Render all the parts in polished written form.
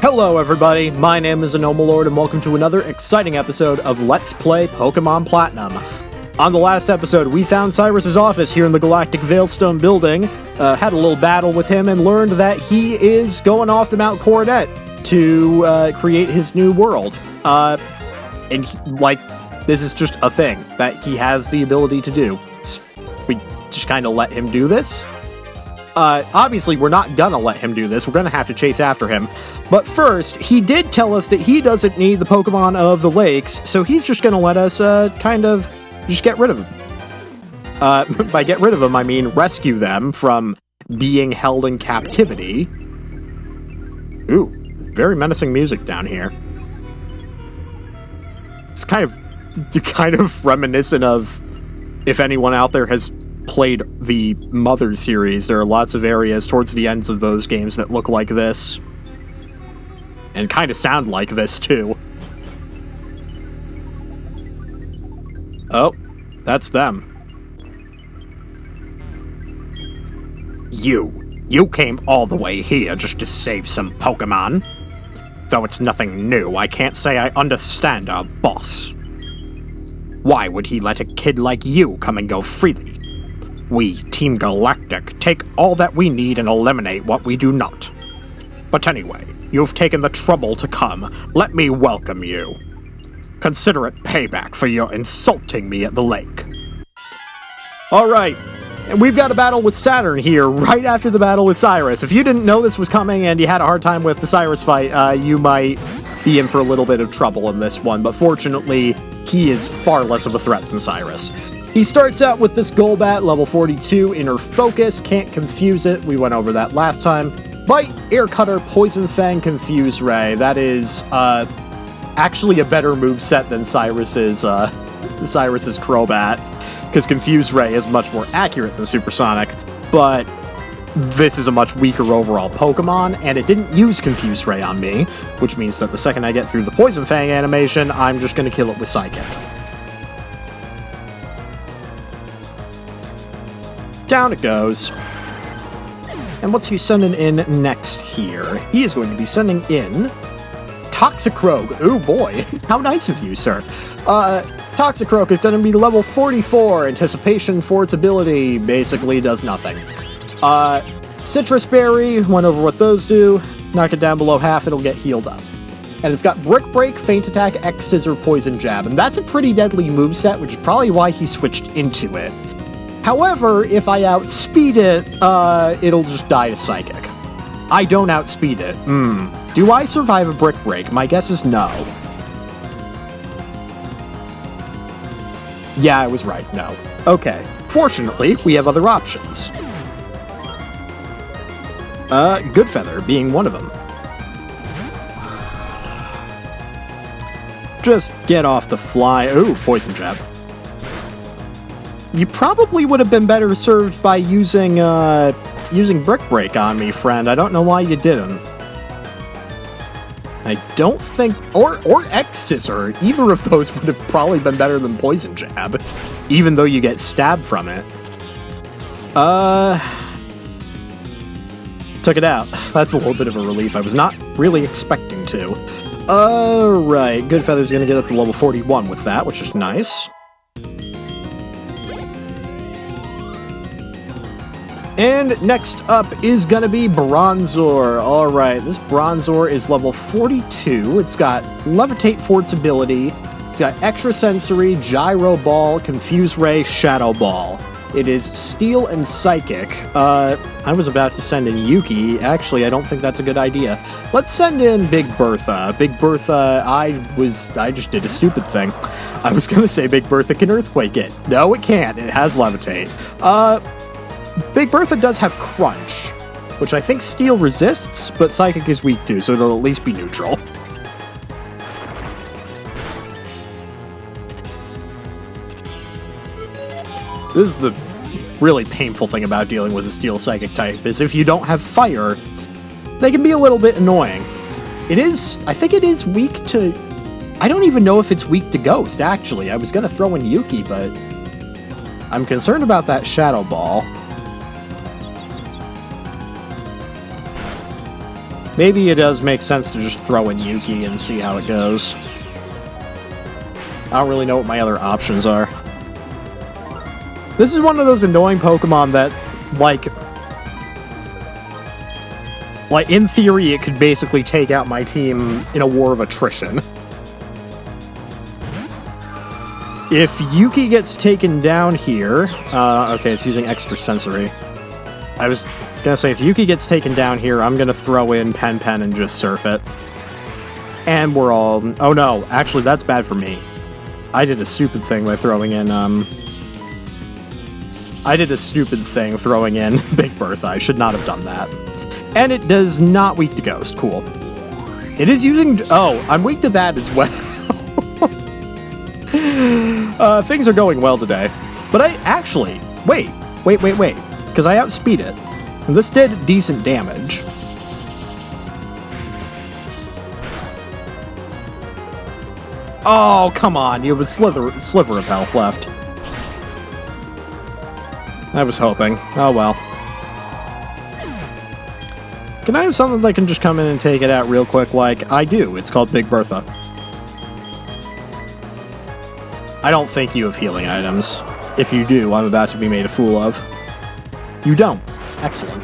Hello everybody, my name is Anomalord and welcome to another exciting episode of Let's Play Pokémon Platinum. On the last episode, we found Cyrus's office here in the Galactic Veilstone building, had a little battle with him, and learned that he is going off to Mount Coronet to create his new world. This is just a thing that he has the ability to do. We just kind of let him do this. Obviously, we're not gonna let him do this. We're gonna have to chase after him. But first, he did tell us that he doesn't need the Pokemon of the lakes, so he's just gonna let us, kind of just get rid of them. By get rid of them, I mean rescue them from being held in captivity. Ooh, very menacing music down here. It's kind of reminiscent of, if anyone out there has played the Mother series, there are lots of areas towards the ends of those games that look like this. And kind of sound like this, too. Oh, that's them. You came all the way here just to save some Pokemon? Though it's nothing new, I can't say I understand our boss. Why would he let a kid like you come and go freely? We, Team Galactic, take all that we need and eliminate what we do not. But anyway, you've taken the trouble to come. Let me welcome you. Consider it payback for your insulting me at the lake. Alright, and we've got a battle with Saturn here, right after the battle with Cyrus. If you didn't know this was coming and you had a hard time with the Cyrus fight, you might be in for a little bit of trouble in this one, but fortunately, he is far less of a threat than Cyrus. He starts out with this Golbat, level 42, Inner Focus, can't confuse it, we went over that last time. Bite, Air Cutter, Poison Fang, Confuse Ray. That is, actually a better moveset than Cyrus's Crobat, because Confuse Ray is much more accurate than Supersonic, but this is a much weaker overall Pokemon, and it didn't use Confuse Ray on me, which means that the second I get through the Poison Fang animation, I'm just gonna kill it with Psychic. Down it goes. And what's he sending in next here? He is going to be sending in Toxicroak. Ooh boy, how nice of you, sir. Toxicroak is going to be level 44. Anticipation for its ability basically does nothing. Citrus Berry, went over what those do. Knock it down below half, it'll get healed up. And it's got Brick Break, Feint Attack, X Scissor, Poison Jab. And that's a pretty deadly moveset, which is probably why he switched into it. However, if I outspeed it, it'll just die to Psychic. I don't outspeed it. Do I survive a Brick Break? My guess is no. Yeah, I was right, no. Okay. Fortunately, we have other options. Good Feather being one of them. Just get off the fly. Ooh, Poison Jab. You probably would have been better served by using Brick Break on me, friend. I don't know why you didn't. I don't think... Or X Scissor. Either of those would have probably been better than Poison Jab, even though you get stabbed from it. Took it out. That's a little bit of a relief. I was not really expecting to. Alright, Good Feather's gonna get up to level 41 with that, which is nice. And next up is gonna be Bronzor. Alright, this Bronzor is level 42. It's got Levitate for its ability. It's got Extrasensory, Gyro Ball, Confuse Ray, Shadow Ball. It is Steel and Psychic. I was about to send in Yuki. Actually, I don't think that's a good idea. Let's send in Big Bertha. Big Bertha, I just did a stupid thing. I was gonna say Big Bertha can Earthquake it. No, it can't. It has Levitate. Big Bertha does have Crunch, which I think Steel resists, but Psychic is weak too, so it'll at least be neutral. This is the really painful thing about dealing with a Steel Psychic type, is if you don't have Fire, they can be a little bit annoying. I think it is weak to... I don't even know if it's weak to Ghost, actually. I was gonna throw in Yuki, but I'm concerned about that Shadow Ball. Maybe it does make sense to just throw in Yuki and see how it goes. I don't really know what my other options are. This is one of those annoying Pokemon that, like, in theory, it could basically take out my team in a war of attrition. If Yuki gets taken down here... okay, it's using extrasensory. I was gonna say, if Yuki gets taken down here, I'm gonna throw in Pen and just surf it. And we're all... oh no, actually, that's bad for me. I did a stupid thing by throwing in, I did a stupid thing throwing in Big Bertha. I should not have done that. And it does not weak to Ghost. Cool. It is using... oh, I'm weak to that as well. Things are going well today. But I actually... wait. Because I outspeed it. And this did decent damage. Oh, come on. You have a sliver of health left. I was hoping. Oh well. Can I have something that can just come in and take it out real quick like I do? It's called Big Bertha. I don't think you have healing items. If you do, I'm about to be made a fool of. You don't. Excellent.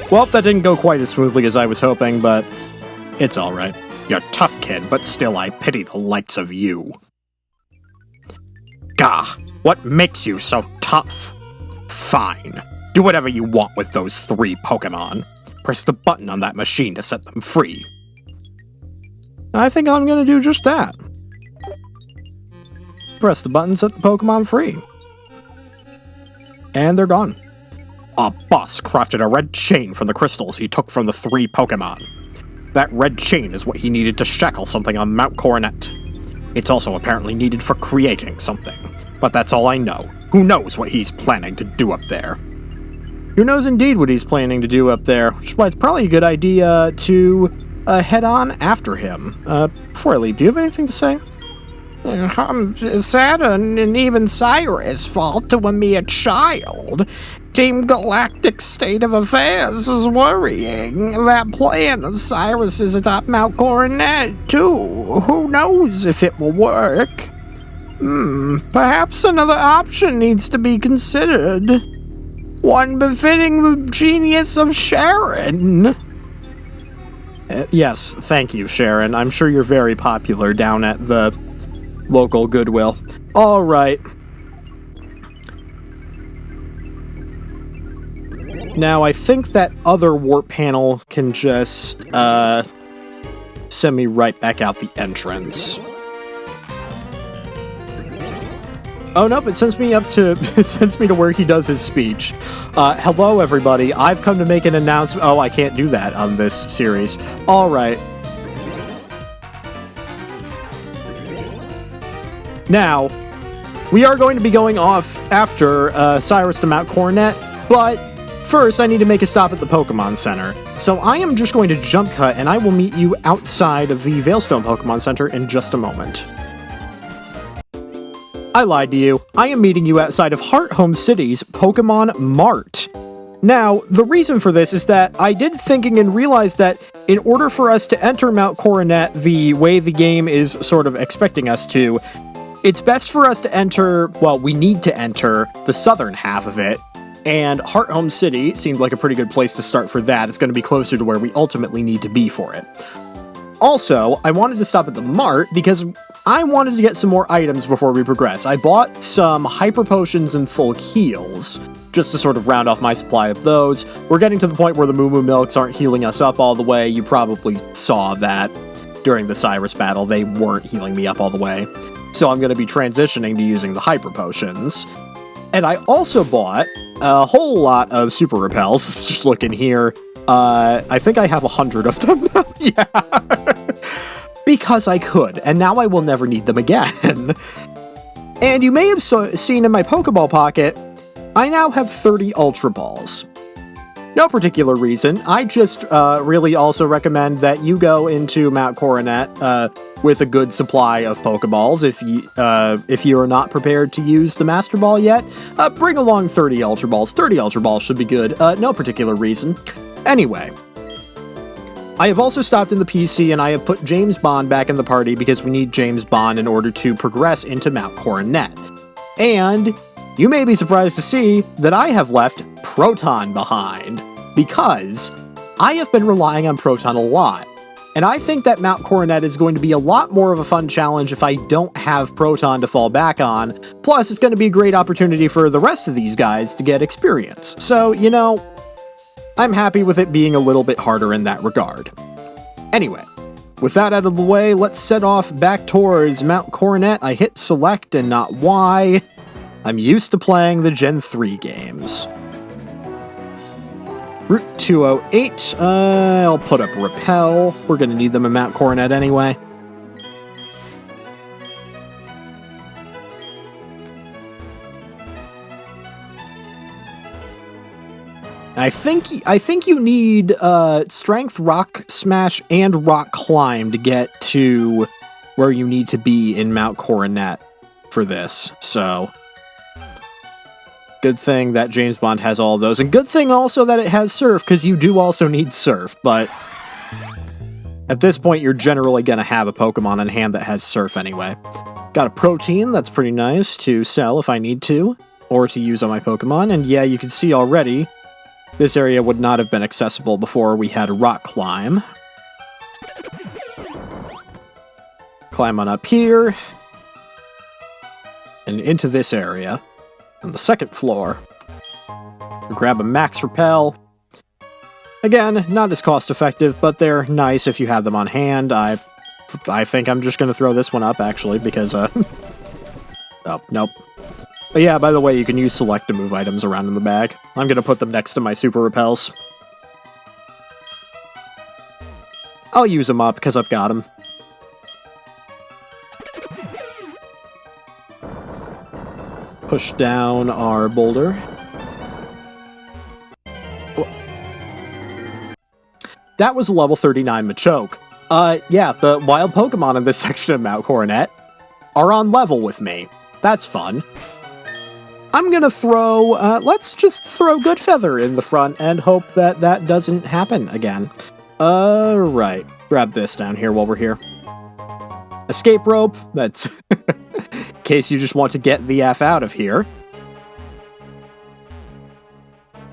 Well, that didn't go quite as smoothly as I was hoping, but it's alright. You're a tough kid, but still I pity the likes of you. Gah, what makes you so tough? Fine. Do whatever you want with those 3 Pokémon. Press the button on that machine to set them free. I think I'm gonna do just that. Press the button, set the Pokémon free. And they're gone. A boss crafted a red chain from the crystals he took from the 3 Pokémon. That red chain is what he needed to shackle something on Mount Coronet. It's also apparently needed for creating something. But that's all I know. Who knows what he's planning to do up there? Who knows indeed what he's planning to do up there, which is why it's probably a good idea to head on after him. Before I leave, do you have anything to say? Saturn and even Cyrus fought to a mere child. Team Galactic's state of affairs is worrying. That plan of Cyrus is atop Mount Coronet, too. Who knows if it will work? Perhaps another option needs to be considered. One befitting the genius of Sharon. Yes, thank you, Sharon. I'm sure you're very popular down at the local Goodwill. Alright. Now, I think that other warp panel can just, send me right back out the entrance. Oh, nope, it sends me up to, it sends me to where he does his speech. Hello, everybody. I've come to make an announcement. Oh, I can't do that on this series. Alright. Now, we are going to be going off after Cyrus to Mount Coronet, but first I need to make a stop at the Pokemon Center. So I am just going to jump cut, and I will meet you outside of the Veilstone Pokemon Center in just a moment. I lied to you. I am meeting you outside of Hearthome City's Pokemon Mart. Now, the reason for this is that I did thinking and realized that in order for us to enter Mount Coronet the way the game is sort of expecting us to, it's best for us to enter, well, we need to enter the southern half of it, and Hearthome City seemed like a pretty good place to start for that. It's going to be closer to where we ultimately need to be for it. Also, I wanted to stop at the Mart because I wanted to get some more items before we progress. I bought some Hyper Potions and Full Heals, just to sort of round off my supply of those. We're getting to the point where the Moo Moo Milks aren't healing us up all the way. You probably saw that during the Cyrus battle. They weren't healing me up all the way. So I'm going to be transitioning to using the Hyper Potions. And I also bought a whole lot of Super Repels. Let's just look in here. I think I have 100 of them now. Yeah. Because I could, and now I will never need them again. And you may have seen in my Pokeball pocket, I now have 30 Ultra Balls. No particular reason. I just really also recommend that you go into Mount Coronet with a good supply of Pokeballs. If you are not prepared to use the Master Ball yet, bring along 30 Ultra Balls. 30 Ultra Balls should be good. No particular reason. Anyway, I have also stopped in the PC and I have put James Bond back in the party because we need James Bond in order to progress into Mount Coronet. And you may be surprised to see that I have left Proton behind, because I have been relying on Proton a lot, and I think that Mount Coronet is going to be a lot more of a fun challenge if I don't have Proton to fall back on, plus it's going to be a great opportunity for the rest of these guys to get experience. So, you know, I'm happy with it being a little bit harder in that regard. Anyway, with that out of the way, let's set off back towards Mount Coronet. I hit select and not Y. I'm used to playing the Gen 3 games. Route 208, I'll put up Repel. We're gonna need them in Mount Coronet anyway. I think you need Strength, Rock Smash, and Rock Climb to get to where you need to be in Mount Coronet for this, so good thing that James Bond has all of those, and good thing also that it has Surf, because you do also need Surf, but at this point you're generally going to have a Pokemon in hand that has Surf anyway. Got a Protein, that's pretty nice to sell if I need to, or to use on my Pokemon, and yeah, you can see already, this area would not have been accessible before we had a Rock Climb. Climb on up here, and into this area. On the second floor, grab a Max Repel. Again, not as cost effective, but they're nice if you have them on hand. I think I'm just going to throw this one up, actually, because, oh, nope. But yeah, by the way, you can use select to move items around in the bag. I'm going to put them next to my Super Repels. I'll use them up, because I've got them. Push down our boulder. That was a level 39 Machoke. Yeah, the wild Pokemon in this section of Mount Coronet are on level with me. That's fun. I'm gonna throw, let's just throw Good Feather in the front and hope that that doesn't happen again. Right. Grab this down here while we're here. Escape rope, that's in case you just want to get the F out of here.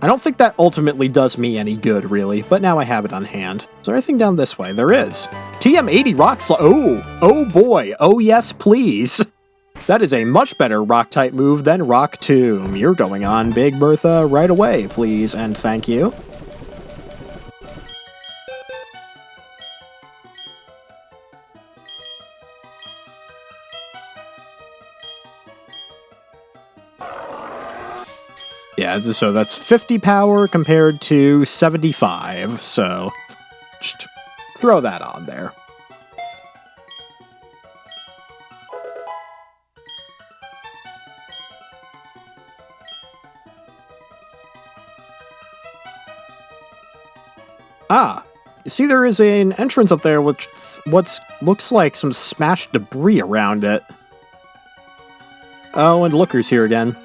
I don't think that ultimately does me any good, really, but now I have it on hand. Is there anything down this way? There is. TM80 Rock Slide. Oh boy. Oh yes, please. That is a much better Rock-type move than Rock Tomb. You're going on Big Bertha right away, please, and thank you. Yeah, so that's 50 power compared to 75, so just throw that on there. Ah, you see there is an entrance up there with what looks like some smashed debris around it. Oh, and Looker's here again.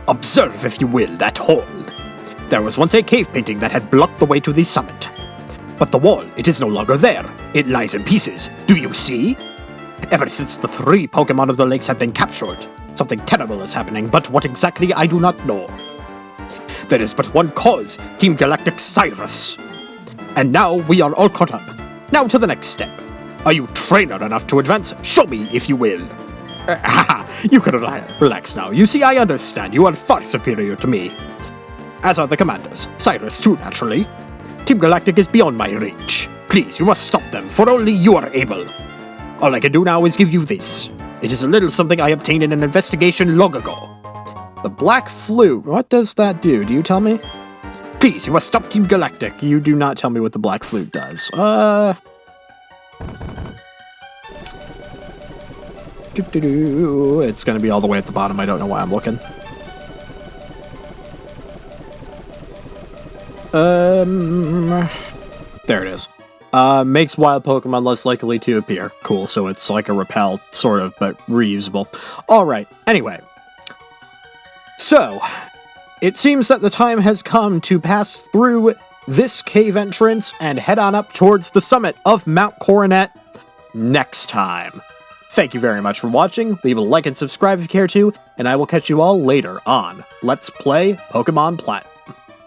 Observe, if you will, that hole. There was once a cave painting that had blocked the way to the summit. But the wall, it is no longer there. It lies in pieces. Do you see? Ever since the 3 Pokemon of the lakes have been captured, something terrible is happening, but what exactly I do not know. There is but one cause, Team Galactic Cyrus. And now we are all caught up. Now to the next step. Are you trainer enough to advance? Show me, if you will. You can relax now. You see, I understand. You are far superior to me. As are the commanders. Cyrus too, naturally. Team Galactic is beyond my reach. Please, you must stop them, for only you are able. All I can do now is give you this. It is a little something I obtained in an investigation long ago. The Black Flute. What does that do? Do you tell me? Please, you must stop Team Galactic. You do not tell me what the Black Flute does. It's gonna be all the way at the bottom. I don't know why I'm looking. There it is. Makes wild Pokemon less likely to appear. Cool, so it's like a repel, sort of, but reusable. Alright, anyway. So, it seems that the time has come to pass through this cave entrance and head on up towards the summit of Mount Coronet next time. Thank you very much for watching, leave a like and subscribe if you care to, and I will catch you all later on Let's Play Pokemon Platinum.